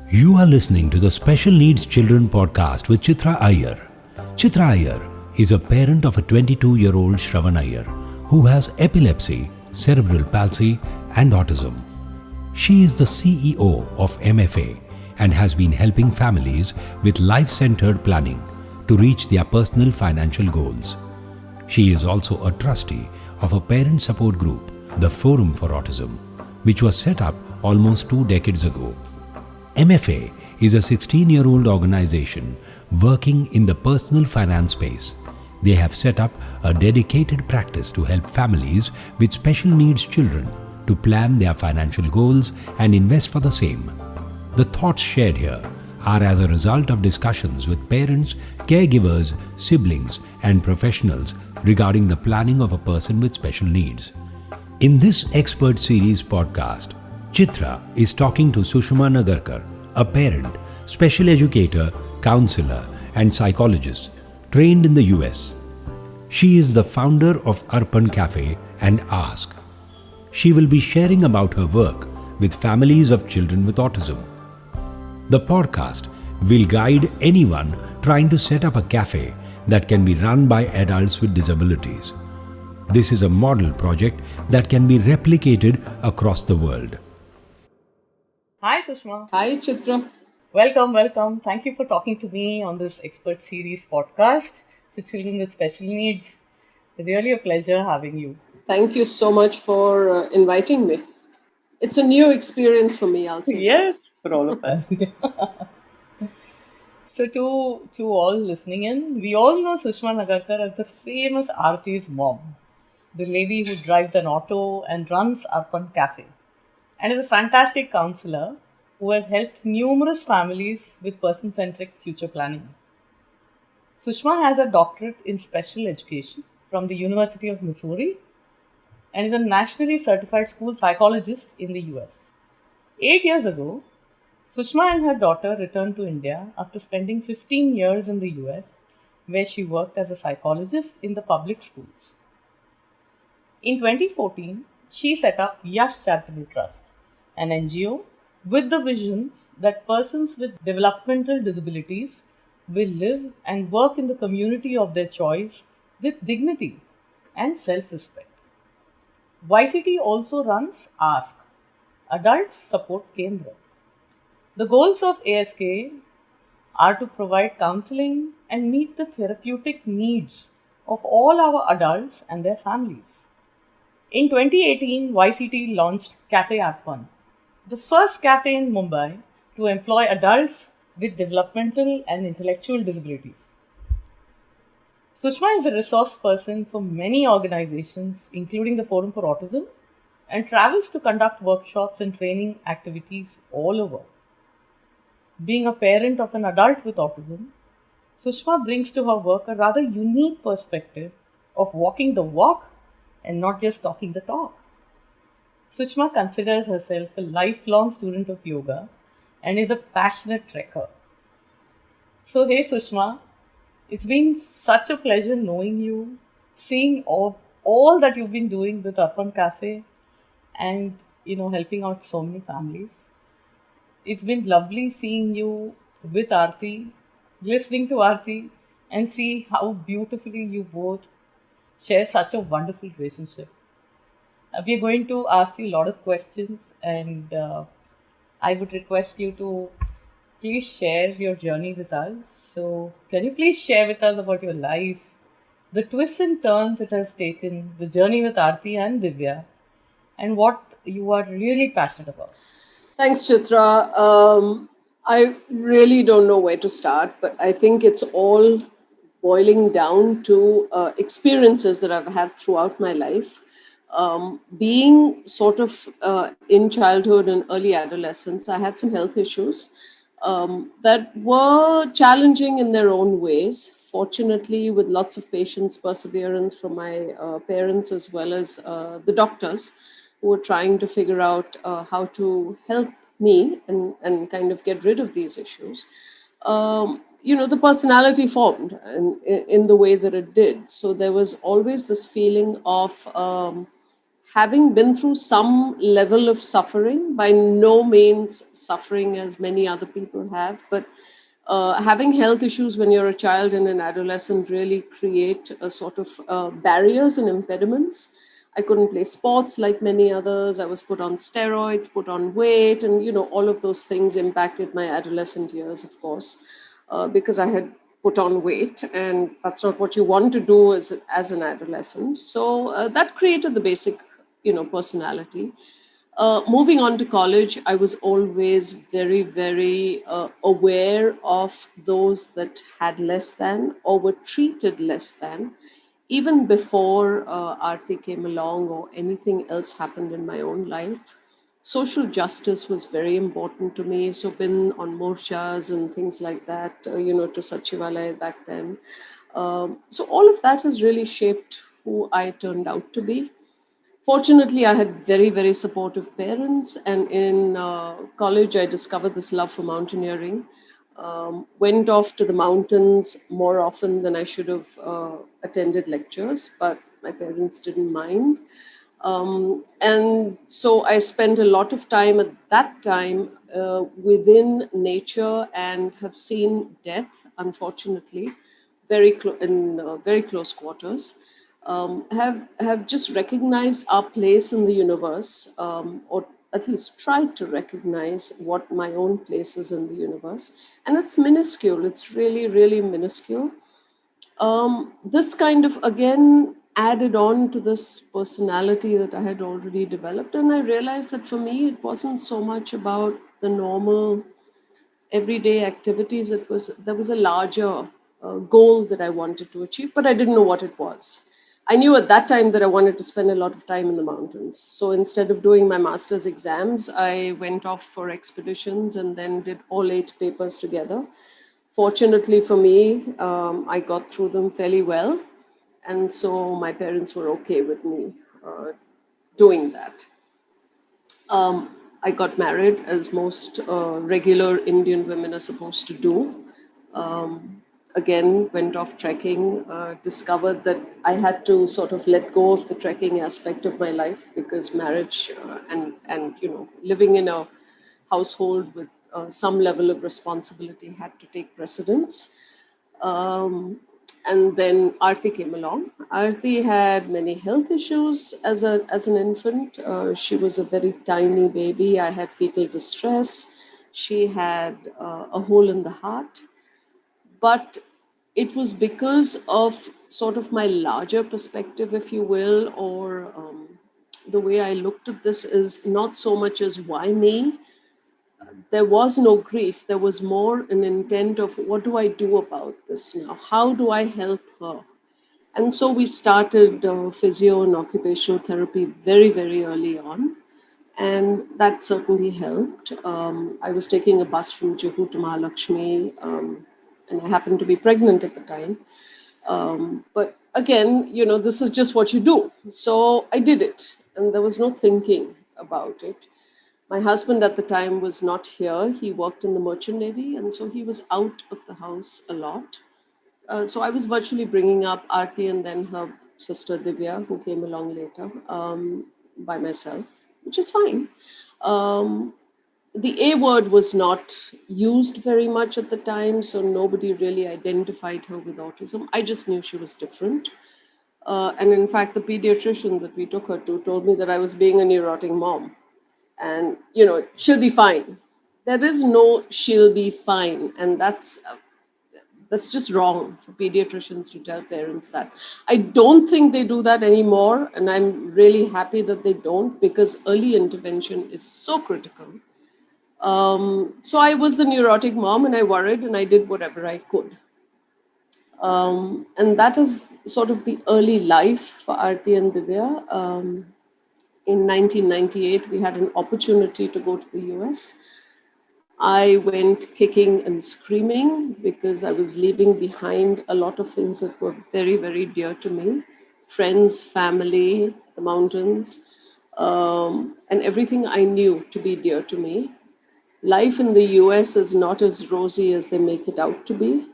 You are listening to the Special Needs Children podcast with Chitra Iyer. Chitra Iyer is a parent of a 22-year-old Shravan Iyer who has epilepsy, cerebral palsy and autism. She is the CEO of MFA and has been helping families with life-centered planning to reach their personal financial goals. She is also a trustee of a parent support group, the Forum for Autism, which was set up almost 2 decades ago. MFA is a 16-year-old organization working in the personal finance space. They have set up a dedicated practice to help families with special needs children to plan their financial goals and invest for the same. The thoughts shared here are as a result of discussions with parents, caregivers, siblings, and professionals regarding the planning of a person with special needs. In this expert series podcast, Chitra is talking to Sushama Nagarkar, a parent, special educator, counselor, and psychologist trained in the US. She is the founder of Arpan Cafe and Ask. She will be sharing about her work with families of children with autism. The podcast will guide anyone trying to set up a cafe that can be run by adults with disabilities. This is a model project that can be replicated across the world. Hi Sushma. Hi, Chitra. Welcome. Thank you for talking to me on this expert series podcast for children with special needs. Really a pleasure having you. Thank you so much for inviting me. It's a new experience for me, I'll say. Yes, for all of us. So to all listening in, we all know Sushma Nagarkar as the famous Arti's mom, the lady who drives an auto and runs Arpan Cafe, and is a fantastic counselor who has helped numerous families with person-centric future planning. Sushma has a doctorate in special education from the University of Missouri and is a nationally certified school psychologist in the US. 8 years ago, Sushma and her daughter returned to India after spending 15 years in the US, where she worked as a psychologist in the public schools. In 2014, she set up Yash Charitable Trust, an NGO with the vision that persons with developmental disabilities will live and work in the community of their choice with dignity and self-respect. YCT also runs Ask, Adult Support Kendra. The goals of ASK are to provide counseling and meet the therapeutic needs of all our adults and their families. In 2018, YCT launched Cafe Arpan, the first cafe in Mumbai to employ adults with developmental and intellectual disabilities. Sushma is a resource person for many organizations, including the Forum for Autism, and travels to conduct workshops and training activities all over. Being a parent of an adult with autism, Sushma brings to her work a rather unique perspective of walking the walk and not just talking the talk. Sushma considers herself a lifelong student of yoga and is a passionate trekker. So, hey Sushma, it's been such a pleasure knowing you, seeing all that you've been doing with Arpan Cafe and helping out so many families. It's been lovely seeing you with Arti, listening to Arti, and see how beautifully you both share such a wonderful relationship. We are going to ask you a lot of questions, and I would request you to please share your journey with us. So, can you please share with us about your life, the twists and turns it has taken, the journey with Arti and Divya, and what you are really passionate about? Thanks, Chitra. I really don't know where to start, but I think it's all boiling down to experiences that I've had throughout my life. Being sort of in childhood and early adolescence, I had some health issues that were challenging in their own ways. Fortunately, with lots of patience, perseverance from my parents as well as the doctors who were trying to figure out how to help me and kind of get rid of these issues. The personality formed in the way that it did. So there was always this feeling of having been through some level of suffering, by no means suffering as many other people have, but having health issues when you're a child and an adolescent really create a sort of barriers and impediments. I couldn't play sports like many others. I was put on steroids, put on weight, and all of those things impacted my adolescent years, of course, because I had put on weight, and that's not what you want to do as an adolescent. So that created the basic, personality. Moving on to college, I was always very, very aware of those that had less than or were treated less than, even before Arti came along or anything else happened in my own life. Social justice was very important to me. So, been on morchas and things like that, to Sachivalaya back then. So, all of that has really shaped who I turned out to be. Fortunately, I had very, very supportive parents, and in college, I discovered this love for mountaineering. Went off to the mountains more often than I should have attended lectures, but my parents didn't mind. And so I spent a lot of time at that time within nature and have seen death, unfortunately, in very close quarters. Have just recognized our place in the universe, or at least tried to recognize what my own place is in the universe, and it's minuscule. It's really, really minuscule. This kind of again added on to this personality that I had already developed, and I realized that for me it wasn't so much about the normal everyday activities. There was a larger goal that I wanted to achieve, but I didn't know what it was. I knew at that time that I wanted to spend a lot of time in the mountains. So instead of doing my master's exams, I went off for expeditions and then did all 8 papers together. Fortunately for me, I got through them fairly well. And so my parents were okay with me doing that. I got married, as most regular Indian women are supposed to do. Again, went off trekking, discovered that I had to sort of let go of the trekking aspect of my life because marriage and living in a household with some level of responsibility had to take precedence. Um, and then Arti came along. Arti had many health issues as an infant. She was a very tiny baby. I had fetal distress. She had a hole in the heart. But it was because of sort of my larger perspective, if you will, or the way I looked at this is not so much as why me. There was no grief. There was more an intent of what do I do about this now? How do I help her? And so we started physio and occupational therapy very, very early on. And that certainly helped. I was taking a bus from Juhu to Mahalakshmi, and I happened to be pregnant at the time. But again, this is just what you do. So I did it, and there was no thinking about it. My husband at the time was not here. He worked in the Merchant Navy, and so he was out of the house a lot. So I was virtually bringing up Arti and then her sister Divya, who came along later, by myself, which is fine. The A word was not used very much at the time, so nobody really identified her with autism. I just knew she was different. And in fact, the pediatrician that we took her to told me that I was being a neurotic mom. And, she'll be fine. There is no she'll be fine. And that's just wrong for pediatricians to tell parents that. I don't think they do that anymore. And I'm really happy that they don't, because early intervention is so critical. So I was the neurotic mom, and I worried and I did whatever I could. And that is sort of the early life for Arti and Divya. In 1998, we had an opportunity to go to the US. I went kicking and screaming because I was leaving behind a lot of things that were very, very dear to me: friends, family, the mountains, and everything I knew to be dear to me. Life in the US is not as rosy as they make it out to be.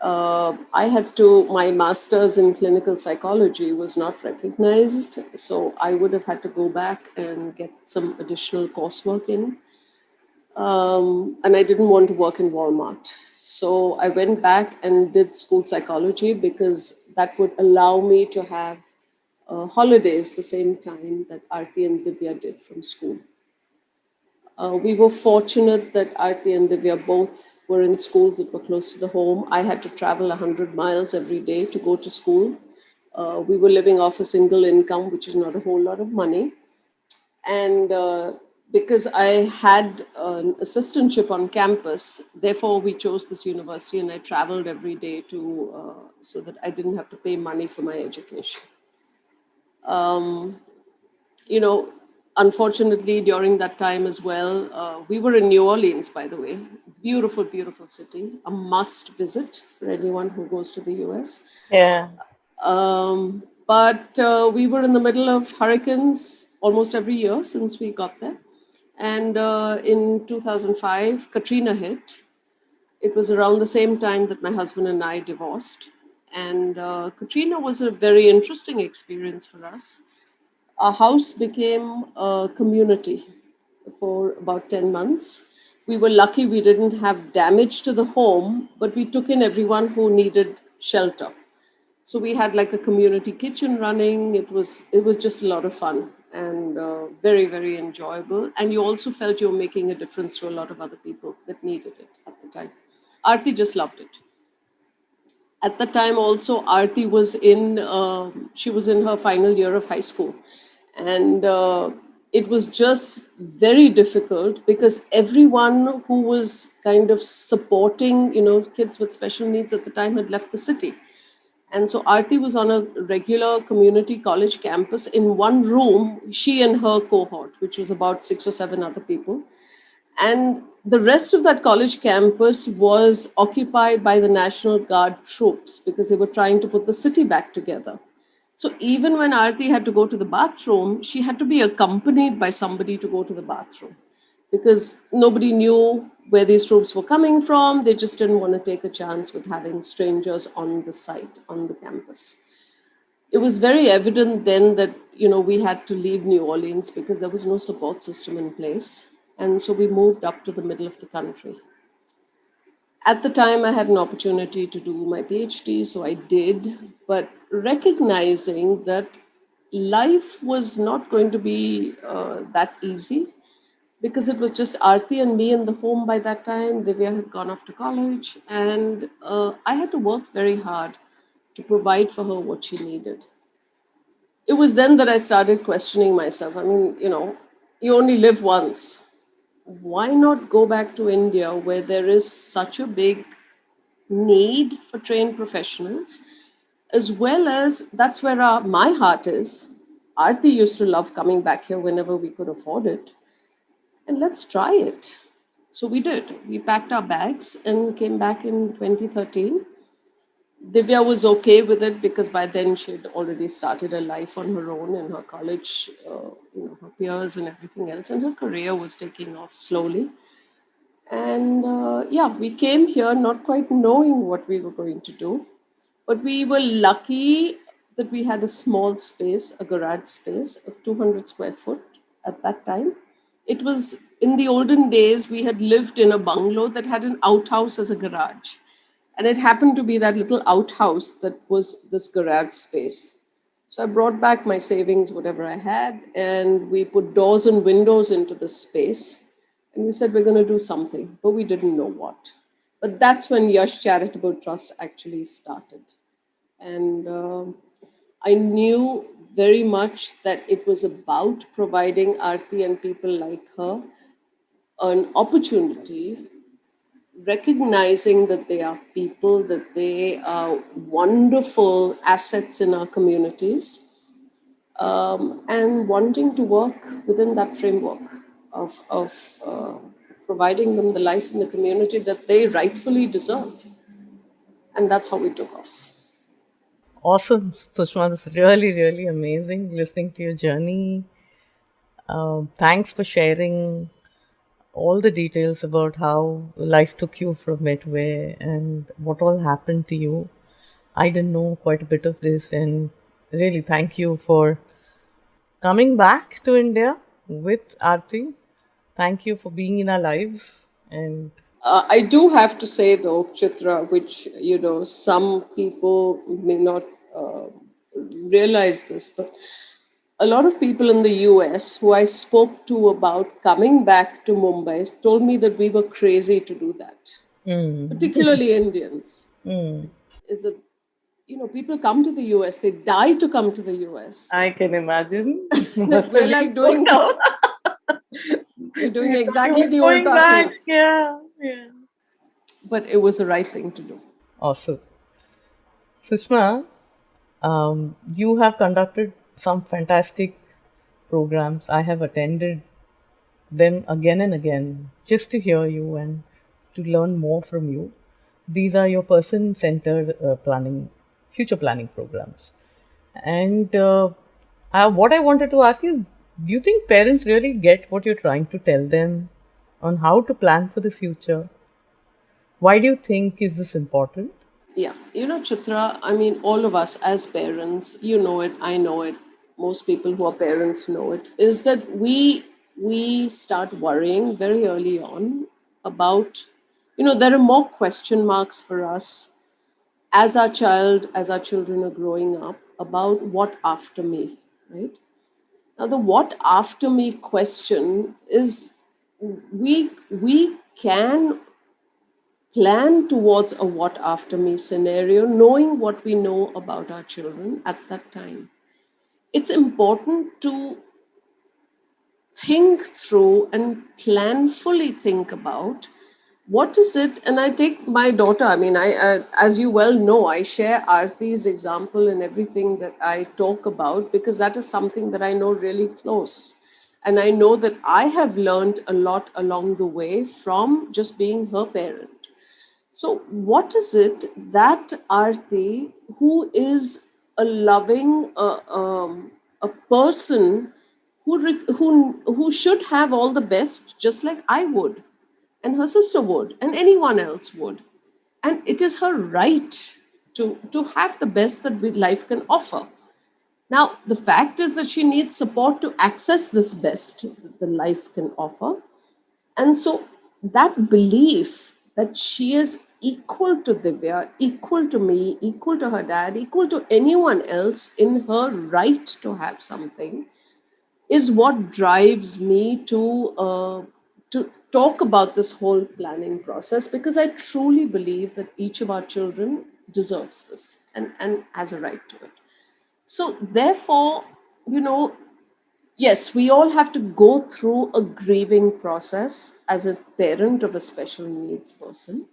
I had to, my master's in clinical psychology was not recognized, so I would have had to go back and get some additional coursework in. And I didn't want to work in Walmart. So I went back and did school psychology because that would allow me to have holidays the same time that Arti and Divya did from school. We were fortunate that Arti and Divya both were in schools that were close to the home. I had to travel 100 miles every day to go to school. We were living off a single income, which is not a whole lot of money. And because I had an assistantship on campus, therefore we chose this university, and I traveled every day to so that I didn't have to pay money for my education. Um, you know, Unfortunately, during that time as well, we were in New Orleans, by the way. Beautiful, beautiful city, a must visit for anyone who goes to the US. Yeah. But we were in the middle of hurricanes almost every year since we got there. And in 2005, Katrina hit. It was around the same time that my husband and I divorced. And Katrina was a very interesting experience for us. Our house became a community for about 10 months. We were lucky we didn't have damage to the home, but we took in everyone who needed shelter. So we had like a community kitchen running. It was just a lot of fun and very, very enjoyable. And you also felt you were making a difference to a lot of other people that needed it at the time. Arti just loved it. At the time also, Arti was she was in her final year of high school. And it was just very difficult because everyone who was kind of supporting, kids with special needs at the time had left the city. And so Arti was on a regular community college campus in one room, she and her cohort, which was about 6 or 7 other people. And the rest of that college campus was occupied by the National Guard troops because they were trying to put the city back together. So even when Arti had to go to the bathroom, she had to be accompanied by somebody to go to the bathroom because nobody knew where these troops were coming from. They just didn't want to take a chance with having strangers on the site, on the campus. It was very evident then that, we had to leave New Orleans because there was no support system in place. And so we moved up to the middle of the country. At the time, I had an opportunity to do my PhD, so I did, but recognizing that life was not going to be that easy because it was just Arti and me in the home by that time. Divya had gone off to college, and I had to work very hard to provide for her what she needed. It was then that I started questioning myself. I mean, you only live once. Why not go back to India where there is such a big need for trained professionals, as well as that's where my heart is. Arti used to love coming back here whenever we could afford it. And let's try it. So we did. We packed our bags and came back in 2013. Divya was okay with it because by then she'd already started a life on her own in her college, her peers and everything else, and her career was taking off slowly. And yeah, we came here not quite knowing what we were going to do, but we were lucky that we had a small space, a garage space of 200 square foot at that time. It was in the olden days, we had lived in a bungalow that had an outhouse as a garage. And it happened to be that little outhouse that was this garage space. So I brought back my savings, whatever I had, and we put doors and windows into the space. And we said, we're going to do something, but we didn't know what. But that's when Yash Charitable Trust actually started. And I knew very much that it was about providing Arti and people like her an opportunity, recognizing that they are people, that they are wonderful assets in our communities, and wanting to work within that framework of providing them the life in the community that they rightfully deserve. And that's how we took off. Awesome, Sushma. This is really, really amazing listening to your journey. Thanks for sharing all the details about how life took you from where to where and what all happened to you. I didn't know quite a bit of this, and really thank you for coming back to India with Arti. Thank you for being in our lives. And I do have to say, though, Chitra, which, some people may not uh, realize this, but a lot of people in the US who I spoke to about coming back to Mumbai told me that we were crazy to do that, particularly Indians. Is that, people come to the US, they die to come to the US. I can imagine. Must That have we're been like so doing, tough. we're doing You thought you exactly were the going ulta back. thing, Yeah, yeah. but it was the right thing to do. Awesome. Sushma, you have conducted some fantastic programs. I have attended them again and again just to hear you and to learn more from you. These are your person centered planning, future planning programs. And what I wanted to ask is, do you think parents really get what you're trying to tell them on how to plan for the future? Why do you think is this important? Yeah, Chitra, I mean, all of us as parents, you know it, I know it, most people who are parents know it, is that we start worrying very early on about, there are more question marks for us as our children are growing up about what after me, right? Now, the what after me question is we can plan towards a what after me scenario, knowing what we know about our children at that time. It's important to think through and planfully think about what is it. And I take my daughter, I mean, as you well know, I share Arti's example in everything that I talk about because that is something that I know really close. And I know that I have learned a lot along the way from just being her parent. So, what is it that Arti, who is a loving, a person who should have all the best, just like I would, and her sister would, and anyone else would, and it is her right to have the best that life can offer. Now, the fact is that she needs support to access this best that the life can offer, and so that belief that she is equal to Divya, equal to me, equal to her dad, equal to anyone else in her right to have something is what drives me to talk about this whole planning process because I truly believe that each of our children deserves this and has a right to it. So therefore, you know, yes, we all have to go through a grieving process as a parent of a special needs person.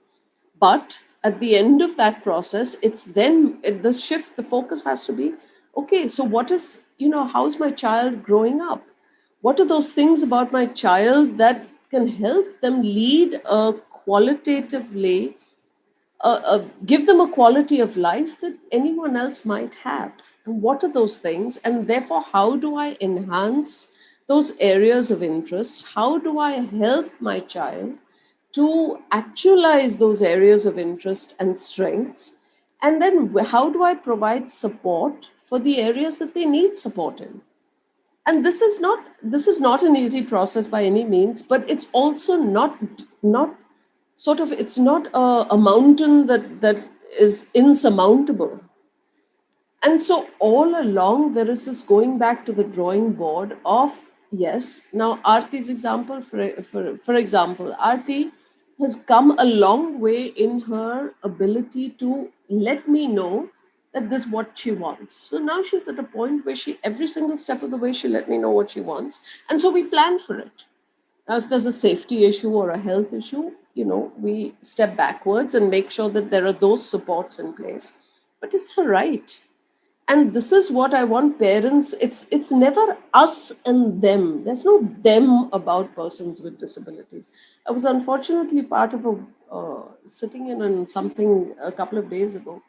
But at the end of that process, it's then the shift, the focus has to be okay, so what is, how's my child growing up? What are those things about my child that can help them lead a qualitatively give them a quality of life that anyone else might have. And what are those things? And therefore, how do I enhance those areas of interest? How do I help my child to actualize those areas of interest and strengths? And then, how do I provide support for the areas that they need support in? And this is not an easy process by any means, but it's also not sort of, it's not a mountain that is insurmountable. And so all along there is this going back to the drawing board of, yes, now Arti's example, for example, Arti has come a long way in her ability to let me know that this is what she wants. So now she's at a point where she, every single step of the way, she let me know what she wants, and so we plan for it. Now, if there's a safety issue or a health issue, we step backwards and make sure that there are those supports in place. But it's her right. And this is what I want parents. It's never us and them. There's no them about persons with disabilities. I was unfortunately part of a sitting in on something a couple of days ago,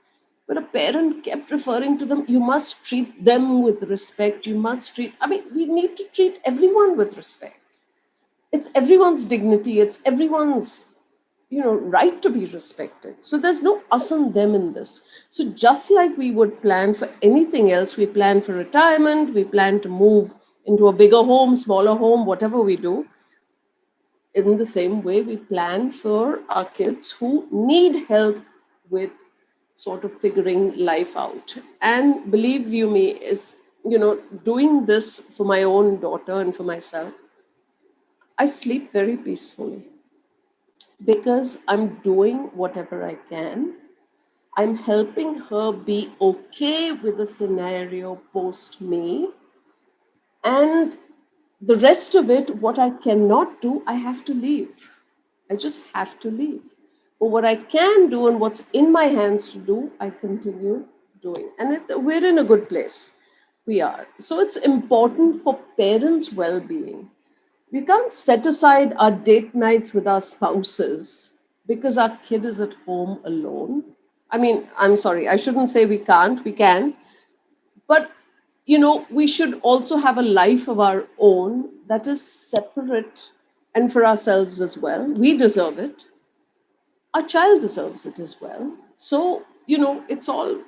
where a parent kept referring to them. You must treat them with respect. You must treat. I mean, we need to treat everyone with respect. It's everyone's dignity, it's everyone's right to be respected. So there's no us and them in this. So just like we would plan for anything else, we plan for retirement, we plan to move into a bigger home, smaller home, whatever we do, in the same way we plan for our kids who need help with sort of figuring life out. And believe you me, is doing this for my own daughter and for myself, I sleep very peacefully because I'm doing whatever I can. I'm helping her be okay with the scenario post me. And the rest of it, what I cannot do, I have to leave. I just have to leave. But what I can do and what's in my hands to do, I continue doing. And we're in a good place. We are. So it's important for parents' well being. We can't set aside our date nights with our spouses because our kid is at home alone. I mean, I'm sorry, I shouldn't say we can't, we can. But, we should also have a life of our own that is separate and for ourselves as well. We deserve it. Our child deserves it as well. So, it's all,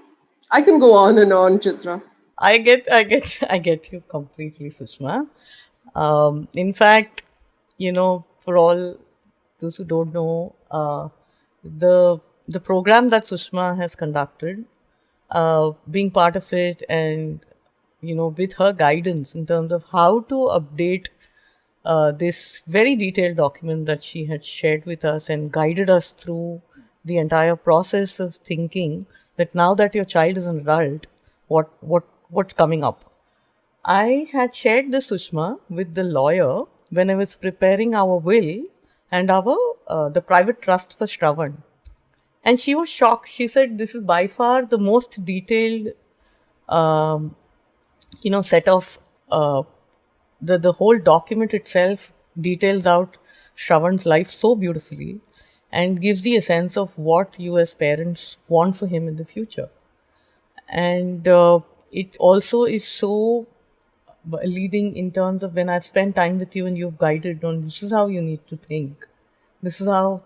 I can go on and on, Chitra. I get you completely, Sushma. In fact, for all those who don't know, the program that Sushma has conducted, being part of it, and with her guidance in terms of how to update this very detailed document that she had shared with us and guided us through the entire process of thinking that now that your child is an adult, what's coming up. I had shared this, Sushma, with the lawyer when I was preparing our will and our the private trust for Shravan, and she was shocked. She said, "This is by far the most detailed, um, set of the whole document itself details out Shravan's life so beautifully, and gives the essence of what you as parents want for him in the future." And it also is so leading in terms of when I've spent time with you and you've guided on this is how you need to think, this is how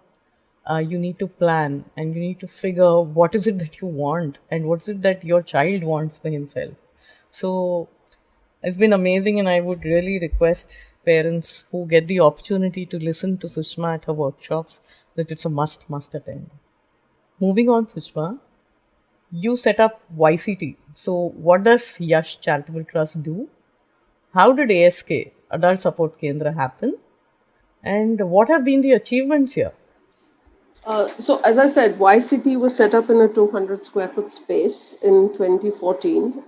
you need to plan, and you need to figure what is it that you want and what's it that your child wants for himself. So it's been amazing, and I would really request parents who get the opportunity to listen to Sushma at her workshops that it's a must attend. Moving on, Sushma, you set up YCT. So what does Yash Charitable Trust do? How did ASK, Adult Support Kendra, happen? And what have been the achievements here? So, as I said, YCT was set up in a 200 square foot space in 2014.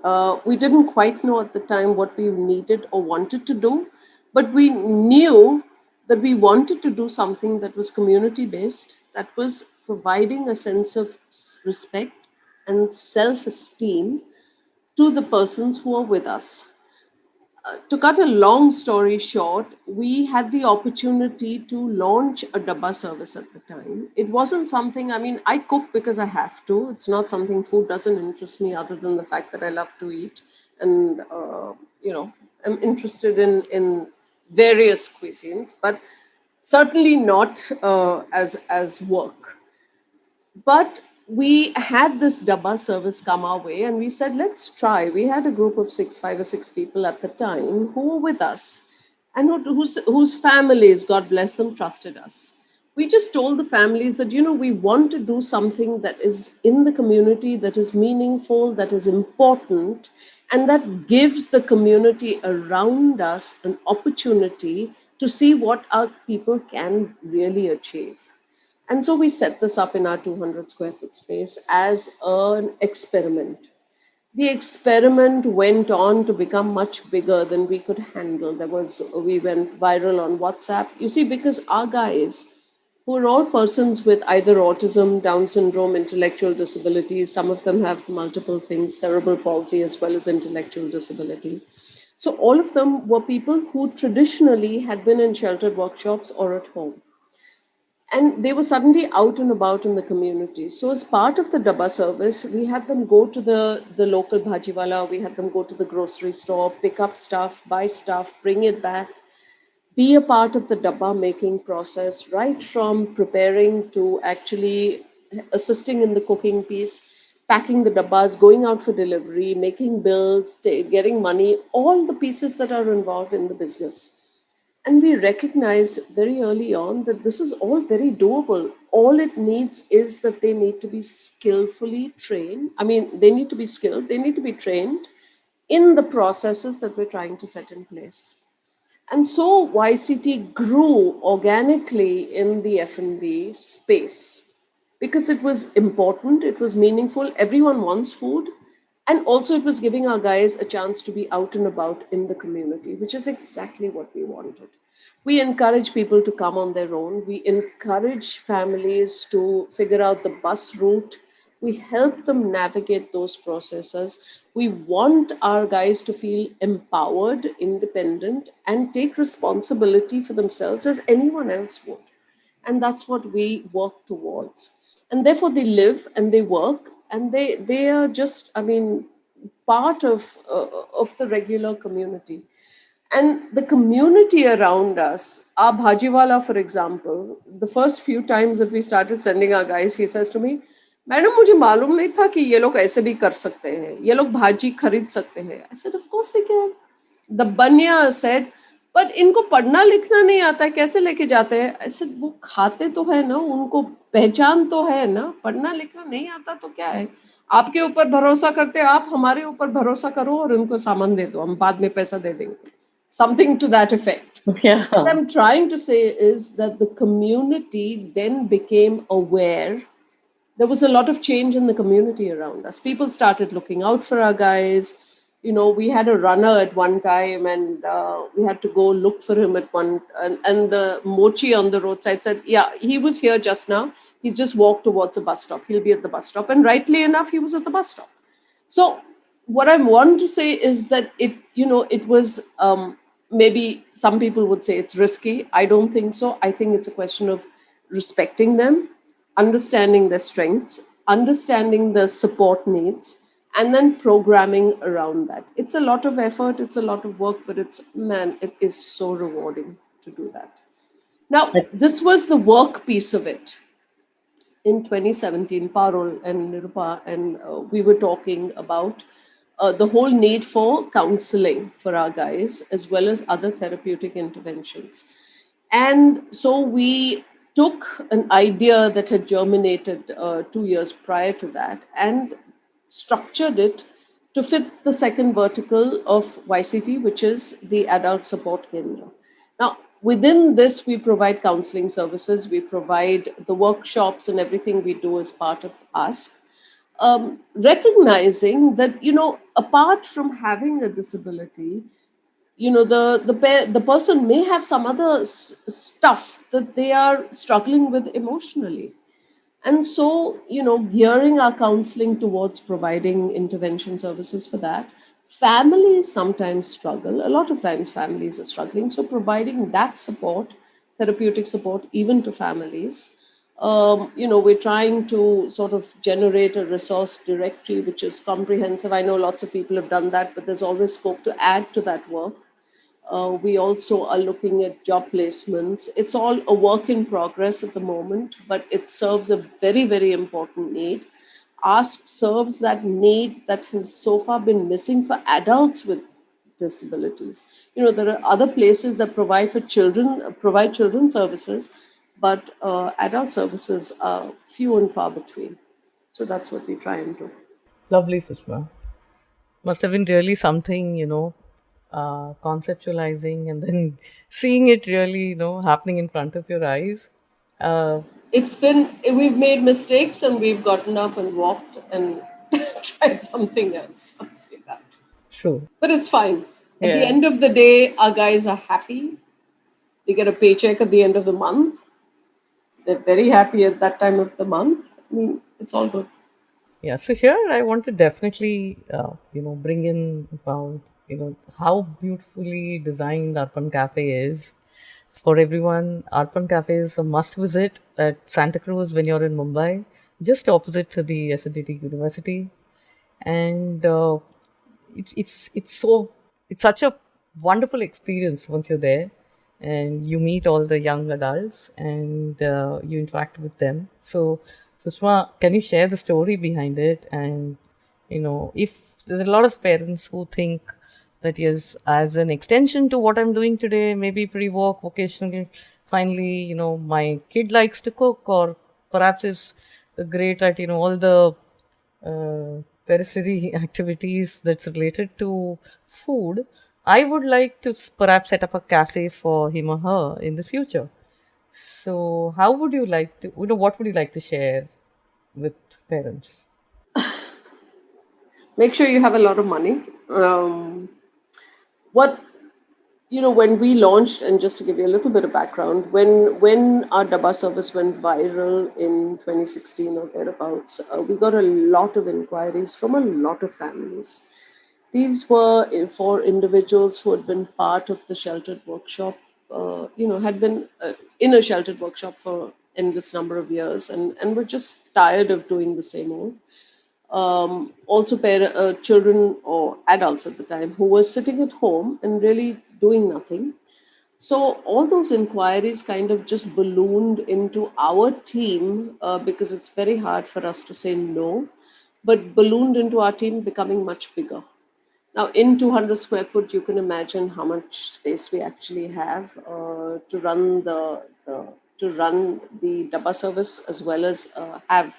We didn't quite know at the time what we needed or wanted to do, but we knew that we wanted to do something that was community based, that was providing a sense of respect and self esteem to the persons who are with us. To cut a long story short, we had the opportunity to launch a dabba service at the time. It wasn't something, I mean, I cook because I have to. It's not something, food doesn't interest me other than the fact that I love to eat. And, I'm interested in various cuisines, but certainly not as work. But we had this dabba service come our way, and we said, let's try. We had a group of 5 or 6 people at the time who were with us and whose families, God bless them, trusted us. We just told the families that, we want to do something that is in the community, that is meaningful, that is important, and that gives the community around us an opportunity to see what our people can really achieve. And so we set this up in our 200 square foot space as an experiment. The experiment went on to become much bigger than we could handle. We went viral on WhatsApp. You see, because our guys, who are all persons with either autism, Down syndrome, intellectual disabilities, some of them have multiple things, cerebral palsy as well as intellectual disability. So all of them were people who traditionally had been in sheltered workshops or at home. And they were suddenly out and about in the community. So as part of the dabba service, we had them go to the local bhajiwala, we had them go to the grocery store, pick up stuff, buy stuff, bring it back. be a part of the dabba making process, right from preparing to actually assisting in the cooking piece, packing the dabbas, going out for delivery, making bills, getting money, all the pieces that are involved in the business. And we recognized very early on that this is all very doable. All it needs is that they need to be skillfully trained. I mean, they need to be skilled, they need to be trained in the processes that we're trying to set in place. And so YCT grew organically in the F&B space because it was important, it was meaningful, everyone wants food, and also it was giving our guys a chance to be out and about in the community, which is exactly what we wanted. We encourage people to come on their own. We encourage families to figure out the bus route. We help them navigate those processes. We want our guys to feel empowered, independent, and take responsibility for themselves as anyone else would. And that's what we work towards. And therefore, they live and they work, and they are just, I mean, part of the regular community. And the community around us, our Bhajiwala, for example, the first few times that we started sending our guys, he says to me, madam मुझे मालूम नहीं था कि ये लोग ऐसे भी कर सकते हैं, ये लोग भाजी खरीद सकते हैं. I said, of course they can. The Banya said, पर इनको पढ़ना लिखना नहीं आता है, कैसे लेके जाते हैं? I said, वो खाते तो है ना, उनको पहचान तो है ना, पढ़ना लिखना नहीं आता तो क्या है? आपके ऊपर भरोसा करते, आप हमारे ऊपर भरोसा करो और उनको सामान दे दो, हम बाद में पैसा दे देंगे. Something to that effect. Yeah. What I'm trying to say is that the community then became aware. There was a lot of change in the community around us. People started looking out for our guys. You know, we had a runner at one time, and we had to go look for him at one. And the mochi on the roadside said, "Yeah, he was here just now. He's just walked towards a bus stop. He'll be at the bus stop." And rightly enough, he was at the bus stop. So what I want to say is that it was maybe some people would say it's risky. I don't think so. I think it's a question of respecting them, understanding their strengths, understanding the support needs, and then programming around that. It's a lot of effort, it's a lot of work, but it is so rewarding to do that. Now, this was the work piece of it. In 2017, Parul and Nirupa and we were talking about the whole need for counseling for our guys, as well as other therapeutic interventions. And so we took an idea that had germinated 2 years prior to that and structured it to fit the second vertical of YCT, which is the Adult Support Kendra. Now, within this, we provide counseling services, we provide the workshops, and everything we do as part of Ask. Recognizing that, apart from having a disability, the person may have some other stuff that they are struggling with emotionally. And so, gearing our counseling towards providing intervention services for that. Families sometimes struggle. A lot of times families are struggling. So providing that support, therapeutic support, even to families. We're trying to sort of generate a resource directory which is comprehensive. I know lots of people have done that, but there's always scope to add to that work. We also are looking at job placements. It's all a work in progress at the moment, but it serves a very, very important need. Ask serves that need that has so far been missing for adults with disabilities. There are other places that provide children services, but adult services are few and far between. So that's what we try and do. Lovely, Sushma. Must have been really something, conceptualizing and then seeing it really, happening in front of your eyes. We've made mistakes and we've gotten up and walked and tried something else. I'll say that. True. But it's fine. At the Yeah. end of the day, our guys are happy. They get a paycheck at the end of the month. They're very happy at that time of the month. I mean, it's all good. Yeah, so here I want to definitely, bring in about, how beautifully designed Arpan Cafe is. For everyone, Arpan Cafe is a must visit at Santa Cruz when you're in Mumbai, just opposite to the SNDT University. And it's such a wonderful experience once you're there. and you meet all the young adults and you interact with them. So, Sushma, can you share the story behind it? And if there's a lot of parents who think that yes, as an extension to what I'm doing today, maybe pre-work, vocational, finally, my kid likes to cook, or perhaps is great at all the periphery activities that's related to food. I would like to perhaps set up a cafe for him or her in the future. So, how would you like to, what would you like to share with parents? Make sure you have a lot of money. What when we launched, and just to give you a little bit of background, when our Daba service went viral in 2016 or thereabouts, we got a lot of inquiries from a lot of families. These were for individuals who had been part of the sheltered workshop, had been in a sheltered workshop for endless number of years, and were just tired of doing the same old. Also, children or adults at the time who were sitting at home and really doing nothing. So all those inquiries kind of just ballooned into our team, because it's very hard for us to say no, but ballooned into our team, becoming much bigger. Now, in 200 square foot, you can imagine how much space we actually have to run the Daba service, as well as have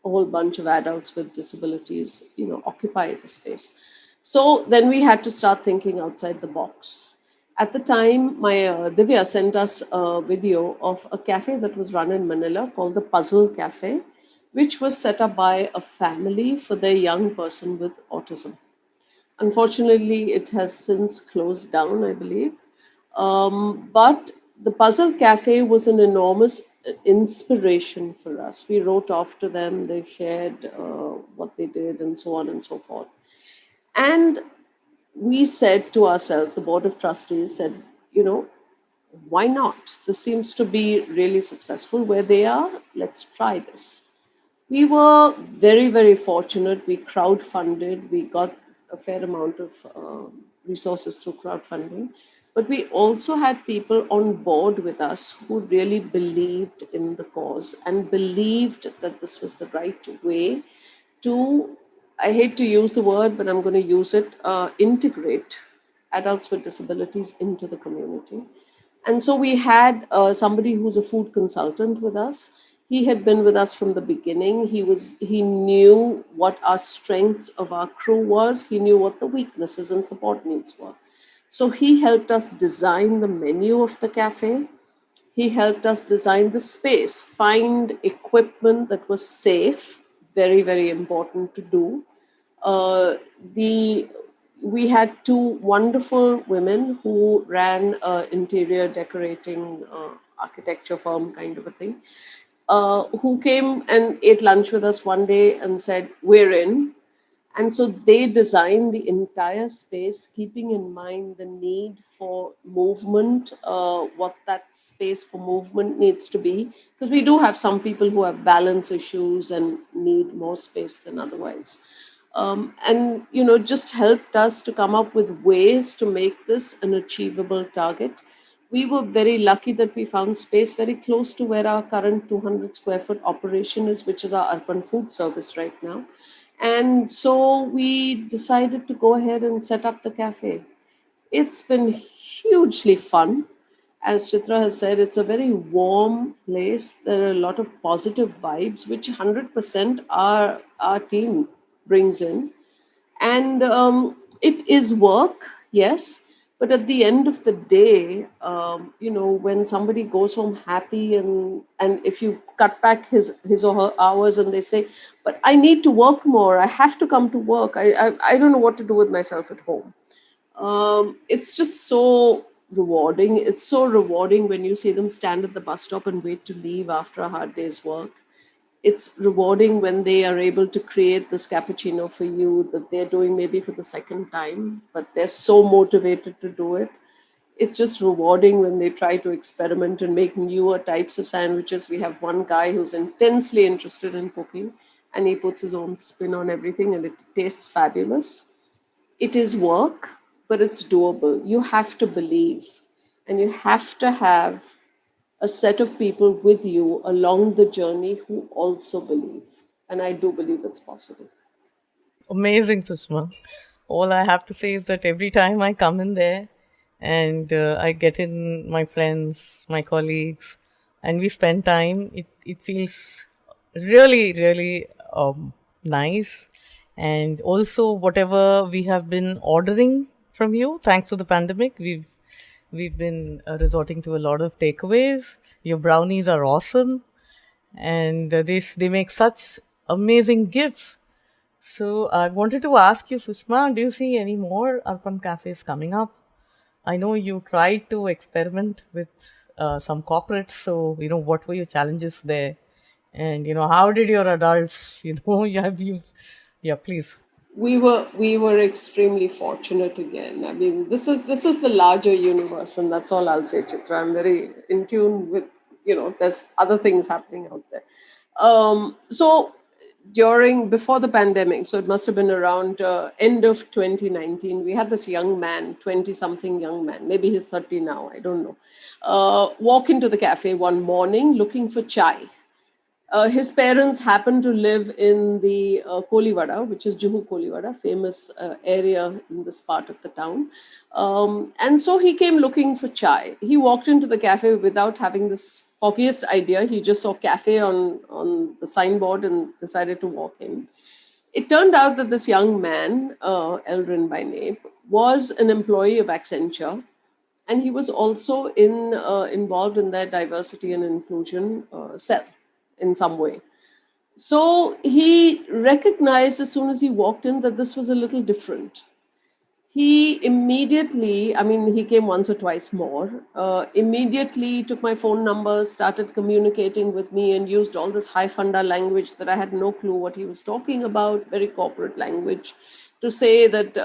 a whole bunch of adults with disabilities, occupy the space. So then we had to start thinking outside the box. At the time, my Divya sent us a video of a cafe that was run in Manila called the Puzzle Cafe, which was set up by a family for their young person with autism. Unfortunately, it has since closed down, I believe. But the Puzzle Cafe was an enormous inspiration for us. We wrote off to them, they shared what they did, and so on and so forth. And we said to ourselves, the Board of Trustees said, why not? This seems to be really successful where they are. Let's try this. We were very, very fortunate. We crowdfunded. We got a fair amount of resources through crowdfunding. But we also had people on board with us who really believed in the cause and believed that this was the right way to, I hate to use the word, but I'm going to use it, integrate adults with disabilities into the community. And so we had somebody who's a food consultant with us. He had been with us from the beginning. He knew what our strengths of our crew was. He knew what the weaknesses and support needs were. So he helped us design the menu of the cafe. He helped us design the space, find equipment that was safe, very, very important to do. Uh, the We had two wonderful women who ran an interior decorating architecture firm kind of a thing, who came and ate lunch with us one day and said, "We're in." And so they designed the entire space, keeping in mind the need for movement, what that space for movement needs to be. Because we do have some people who have balance issues and need more space than otherwise. And, just helped us to come up with ways to make this an achievable target. We were very lucky that we found space very close to where our current 200 square foot operation is, which is our Arpan food service right now. And so we decided to go ahead and set up the cafe. It's been hugely fun. As Chitra has said, it's a very warm place. There are a lot of positive vibes, which 100% our team brings in. And it is work, yes, but at the end of the day, when somebody goes home happy, and if you cut back his or her hours, and they say, "But I need to work more. I have to come to work. I don't know what to do with myself at home." It's just so rewarding. It's so rewarding when you see them stand at the bus stop and wait to leave after a hard day's work. It's rewarding when they are able to create this cappuccino for you that they're doing maybe for the second time, but they're so motivated to do it. It's just rewarding when they try to experiment and make newer types of sandwiches. We have one guy who's intensely interested in cooking, and he puts his own spin on everything, and it tastes fabulous. It is work, but it's doable. You have to believe. And you have to have a set of people with you along the journey who also believe. And I do believe it's possible. Amazing, Sushma. All I have to say is that every time I come in there and I get in my friends, my colleagues, and we spend time, it feels really, really nice. And also, whatever we have been ordering from you, thanks to the pandemic, we've been resorting to a lot of takeaways. Your brownies are awesome, and they make such amazing gifts. So I wanted to ask you, Sushma, do you see any more Arpan cafes coming up? I know you tried to experiment with some corporates. So, what were your challenges there? And, how did your adults, you have you, yeah, please. We were extremely fortunate again. I mean, this is the larger universe, and that's all I'll say, Chitra. I'm very in tune with, there's other things happening out there. So during before the pandemic, so it must have been around end of 2019, we had this young man, 20 something young man, maybe he's 30 now, I don't know, walk into the cafe one morning looking for chai. His parents happened to live in the Kolivada, which is Juhu Kolivada, famous area in this part of the town. And so he came looking for chai. He walked into the cafe without having this foggiest idea. He just saw cafe on the signboard and decided to walk in. It turned out that this young man, Eldrin by name, was an employee of Accenture, and he was also involved in their diversity and inclusion cell in some way. So he recognized as soon as he walked in that this was a little different. He immediately, I mean, he came once or twice more, immediately took my phone number, started communicating with me, and used all this high funda language that I had no clue what he was talking about, very corporate language, to say that,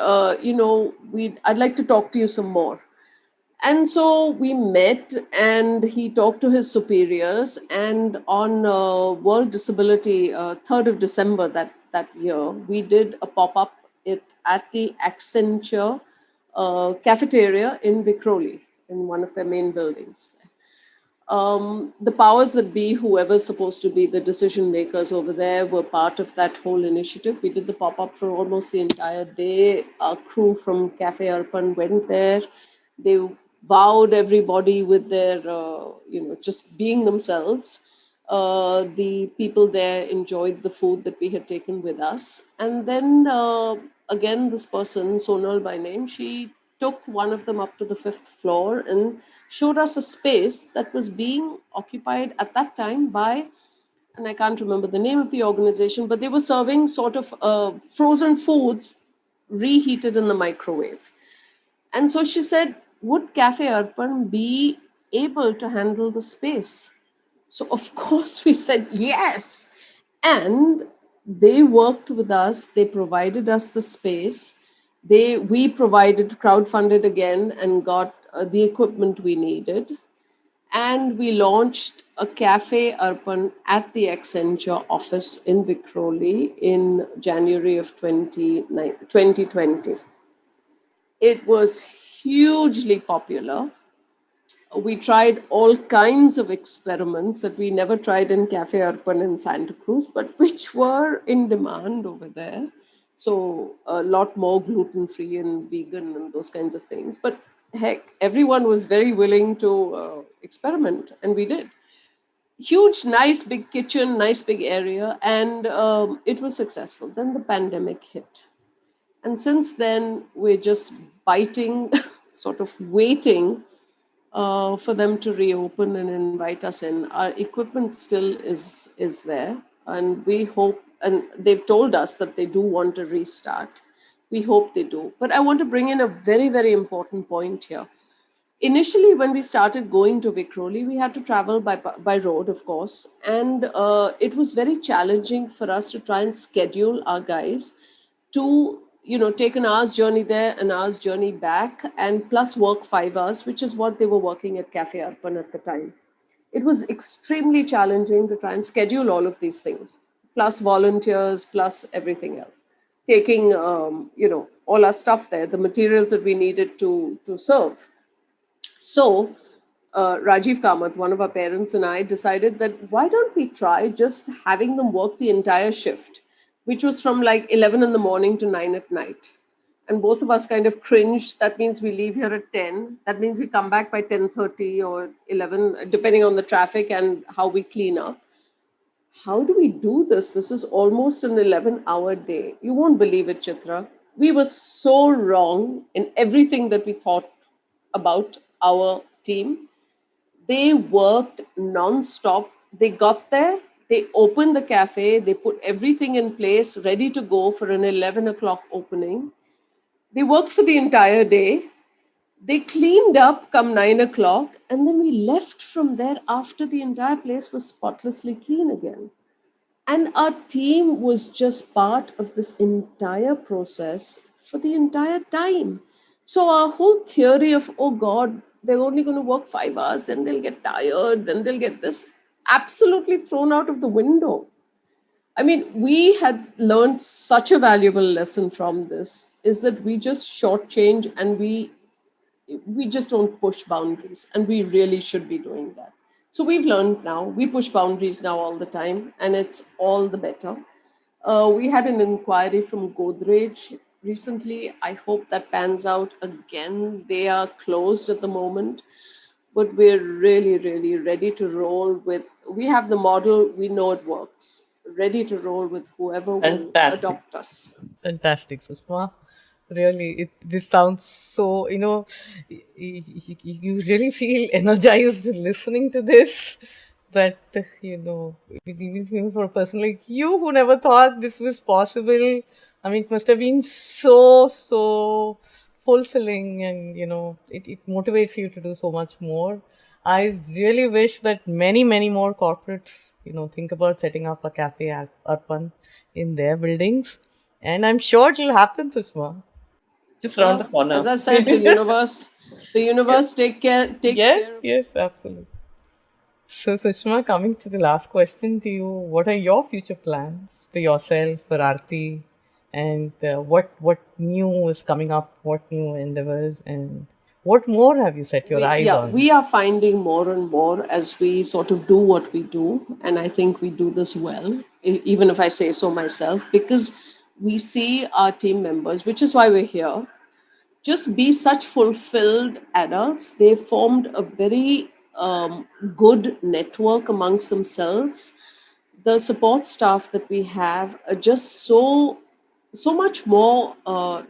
I'd like to talk to you some more. And so we met, and he talked to his superiors. And on World Disability, 3rd of December that year, we did a pop up at the Accenture cafeteria in Vikhroli, in one of their main buildings. The powers that be, whoever's supposed to be the decision makers over there, were part of that whole initiative. We did the pop up for almost the entire day. Our crew from Cafe Arpan went there. They wowed everybody with their, just being themselves. The people there enjoyed the food that we had taken with us. And then again, this person, Sonal by name, she took one of them up to the 5th floor and showed us a space that was being occupied at that time by, and I can't remember the name of the organization, but they were serving sort of frozen foods reheated in the microwave. And so she said, would Cafe Arpan be able to handle the space? So, of course, we said yes. And they worked with us, they provided us the space. We provided, crowdfunded again, and got the equipment we needed. And we launched a Cafe Arpan at the Accenture office in Vikhroli in January of 2020. It was hugely popular. We tried all kinds of experiments that we never tried in Cafe Arpan in Santa Cruz, but which were in demand over there. So a lot more gluten-free and vegan and those kinds of things. But heck, everyone was very willing to experiment, and we did. Huge, nice big kitchen, nice big area, and it was successful. Then the pandemic hit. And since then, we're just biting, sort of waiting for them to reopen and invite us in. Our equipment still is there, and we hope. And they've told us that they do want to restart. We hope they do. But I want to bring in a very, very important point here. Initially, when we started going to Vikhroli, we had to travel by road, of course, and it was very challenging for us to try and schedule our guys to take an hour's journey there, an hour's journey back, and plus work 5 hours, which is what they were working at Cafe Arpan at the time. It was extremely challenging to try and schedule all of these things, plus volunteers, plus everything else. Taking all our stuff there, the materials that we needed to serve. So, Rajiv Kamath, one of our parents, and I decided that why don't we try just having them work the entire shift, which was from like 11 in the morning to 9 at night. And both of us kind of cringed. That means we leave here at 10. That means we come back by 10:30 or 11, depending on the traffic and how we clean up. How do we do this? This is almost an 11-hour day. You won't believe it, Chitra. We were so wrong in everything that we thought about our team. They worked non-stop. They got there, they opened the cafe, they put everything in place, ready to go for an 11 o'clock opening. They worked for the entire day. They cleaned up come 9 o'clock, and then we left from there after the entire place was spotlessly clean again. And our team was just part of this entire process for the entire time. So our whole theory of, oh God, they're only going to work 5 hours, then they'll get tired, then they'll get this, absolutely thrown out of the window. I mean, we had learned such a valuable lesson from this is that we just shortchange and we just don't push boundaries, and we really should be doing that. So we've learned now, we push boundaries now all the time, and it's all the better. We had an inquiry from Godrej recently. I hope that pans out again. They are closed at the moment, but we're really, really ready to roll with. We have the model, we know it works. Ready to roll with whoever will Fantastic. adopt us. Fantastic, Sushma. Really, this sounds so, you really feel energized listening to this. That, even for a person like you who never thought this was possible, I mean, it must have been so fulfilling, and, it motivates you to do so much more. I really wish that many more corporates, think about setting up a cafe at Arpan in their buildings. And I'm sure it'll happen, Sushma. just around the Well, as corner. I said, the Yeah. universe takes Yes, care of. yes, absolutely. So, Sushma, coming to the last question to you, what are your future plans for yourself, for Arti, and what new is coming up? What new endeavors, and what more have you set your eyes on? We are finding more and more as we sort of do what we do, and I think we do this well, even if I say so myself, because we see our team members, which is why we're here, just be such fulfilled adults. They formed a very good network amongst themselves. The support staff that we have are just so much more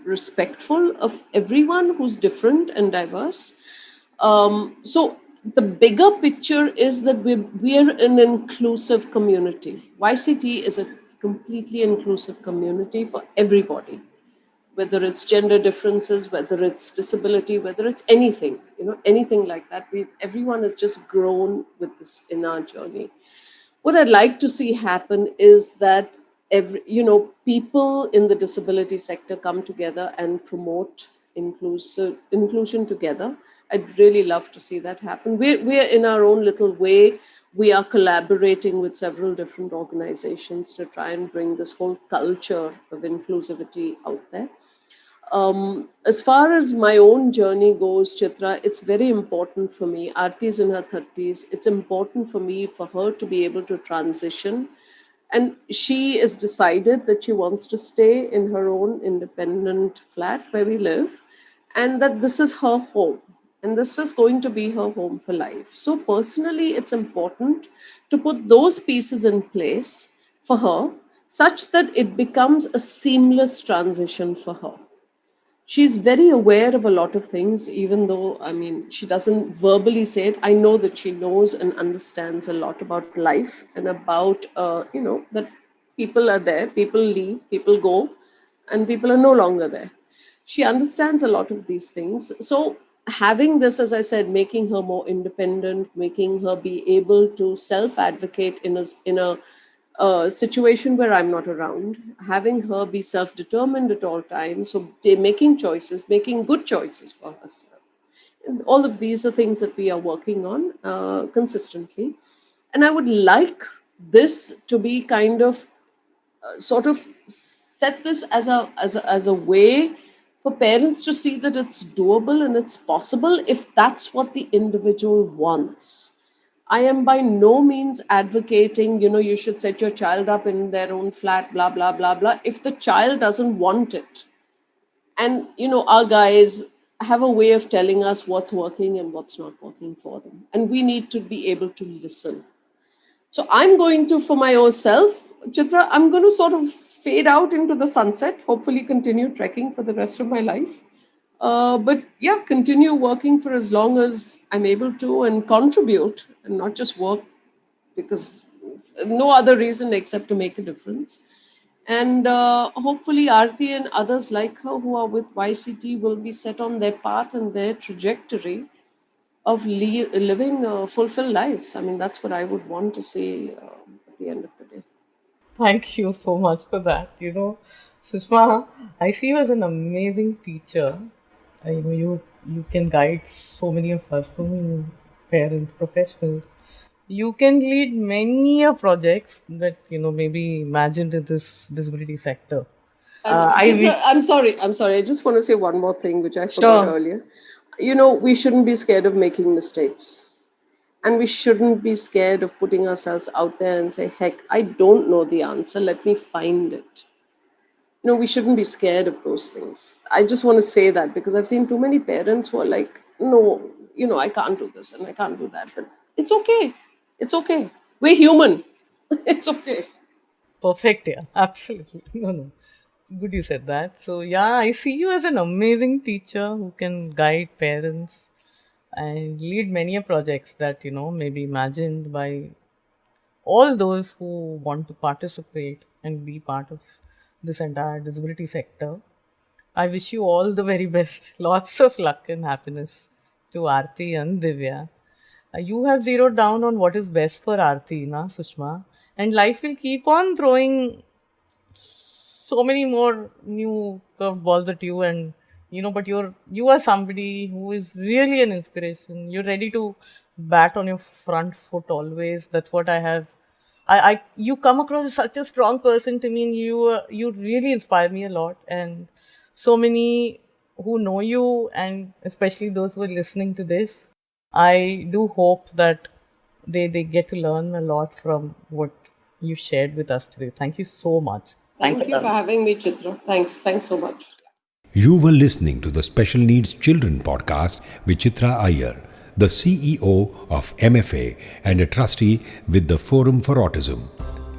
respectful of everyone who's different and diverse. So the bigger picture is that we're an inclusive community. YCT is a completely inclusive community for everybody, whether it's gender differences, whether it's disability, whether it's anything, anything like that. Everyone has just grown with this in our journey. What I'd like to see happen is that people in the disability sector come together and promote inclusion together. I'd really love to see that happen. We're in our own little way. We are collaborating with several different organizations to try and bring this whole culture of inclusivity out there. As far as my own journey goes, Chitra, it's very important for me. Arti is in her 30s. It's important for me for her to be able to transition. And she has decided that she wants to stay in her own independent flat where we live, and that this is her home. And this is going to be her home for life. So, personally, it's important to put those pieces in place for her such that it becomes a seamless transition for her. She's very aware of a lot of things, even though, I mean, she doesn't verbally say it. I know that she knows and understands a lot about life and about, that people are there, people leave, people go, and people are no longer there. She understands a lot of these things. So, having this, as I said, making her more independent, making her be able to self advocate in a situation where I'm not around, having her be self determined at all times. So, making choices, making good choices for herself. And all of these are things that we are working on consistently. And I would like this to be kind of sort of set this as a way for parents to see that it's doable and it's possible if that's what the individual wants. I am by no means advocating, you should set your child up in their own flat, blah, blah, blah, blah, if the child doesn't want it. And, our guys have a way of telling us what's working and what's not working for them. And we need to be able to listen. So I'm going to, for my own self, Chitra, I'm going to sort of fade out into the sunset, hopefully continue trekking for the rest of my life. But yeah, continue working for as long as I'm able to and contribute and not just work because no other reason except to make a difference. And hopefully Arti and others like her who are with YCT will be set on their path and their trajectory of living fulfilled lives. I mean, that's what I would want to say at the end of the day. Thank you so much for that. Sushma, I see you as an amazing teacher. You can guide so many of us, so many parents, professionals. You can lead many projects that maybe imagined in this disability sector. Chitra, I'm sorry. I just want to say one more thing, which I forgot earlier. We shouldn't be scared of making mistakes. And we shouldn't be scared of putting ourselves out there and say, heck, I don't know the answer. Let me find it. We shouldn't be scared of those things. I just want to say that because I've seen too many parents who are like, no, I can't do this and I can't do that. But it's okay. It's okay. We're human. It's okay. Perfect. Yeah, absolutely. No. Good you said that. So yeah, I see you as an amazing teacher who can guide parents and lead many projects that may be imagined by all those who want to participate and be part of this entire disability sector. I wish you all the very best. Lots of luck and happiness to Arti and Divya. You have zeroed down on what is best for Arti, na Sushma? And life will keep on throwing so many more new curveballs at you, and but you are somebody who is really an inspiration. You're ready to bat on your front foot always. That's what I have. You come across as such a strong person to me, and you really inspire me a lot. And so many who know you, and especially those who are listening to this, I do hope that they get to learn a lot from what you shared with us today. Thank you so much. Thank you for having me, Chitra. Thanks so much. You were listening to the Special Needs Children podcast with Chitra Iyer, the CEO of MFA and a trustee with the Forum for Autism.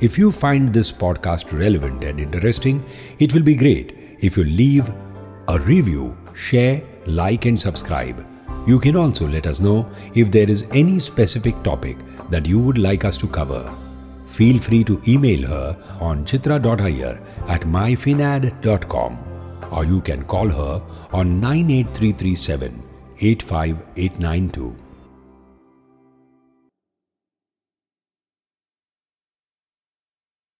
If you find this podcast relevant and interesting, it will be great if you leave a review, share, like and subscribe. You can also let us know if there is any specific topic that you would like us to cover. Feel free to email her on chitra.iyer@myfinad.com, or you can call her on 98337 85892.